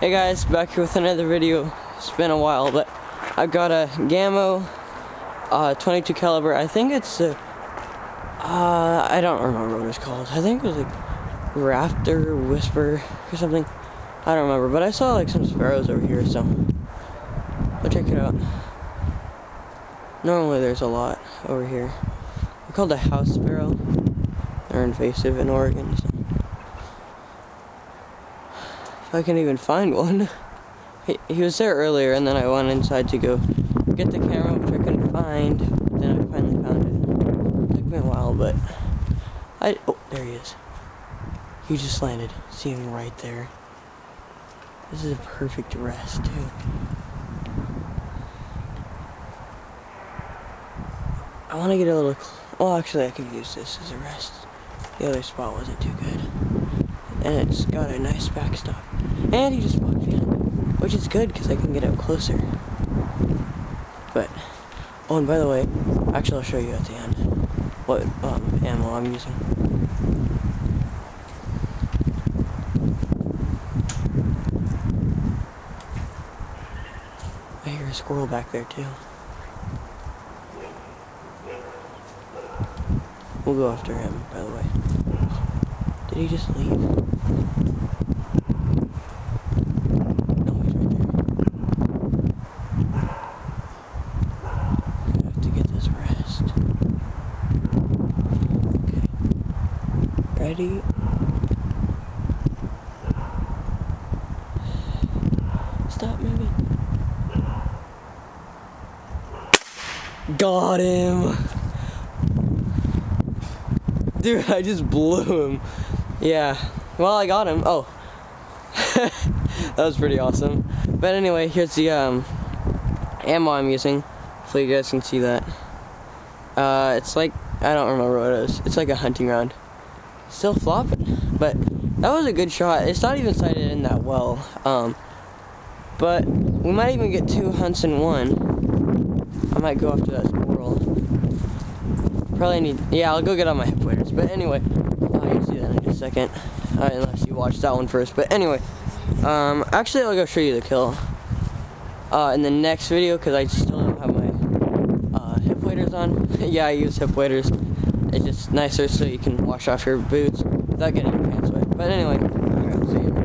Hey guys, back here with another video. It's been a while, but I've got a Gammo 22 caliber. I think it's I don't remember what it's called. I think it was like Raptor Whisper or something. I don't remember, but I saw like some sparrows over here, so go check it out. Normally there's a lot over here. They're called a house sparrow. They're invasive in Oregon, so if I can even find one. He was there earlier, and then I went inside to go get the camera, which I couldn't find. Then I finally found it. It took me a while, but oh, there he is. He just landed. See him right there. This is a perfect rest too. I want to get a little. Well, actually, I can use this as a rest. The other spot wasn't too good, and it's got a nice backstop. And he just walked in, which is good because I can get up closer. But oh, and by the way, actually, I'll show you at the end what ammo I'm using. I hear a squirrel back there too. We'll go after him, by the way. Did he just leave? No, he's right there. I have to get this rest. Okay. Ready? Stop moving. Got him! Dude, I just blew him. Yeah. Well, I got him. Oh. That was pretty awesome. But anyway, here's the ammo I'm using. Hopefully you guys can see that. It's like, I don't remember what it is. It's like a hunting round. Still flopping. But that was a good shot. It's not even sighted in that well. But we might even get 2 hunts in one. I might go after that squirrel. Probably need, yeah, I'll go get on my hip waders. But anyway, you'll see that in just a second. Unless you watch that one first. But anyway, actually I'll go show you the kill in the next video, because I still don't have my hip waders on. Yeah, I use hip waders. It's just nicer so you can wash off your boots without getting your pants wet. But anyway, I'll see you.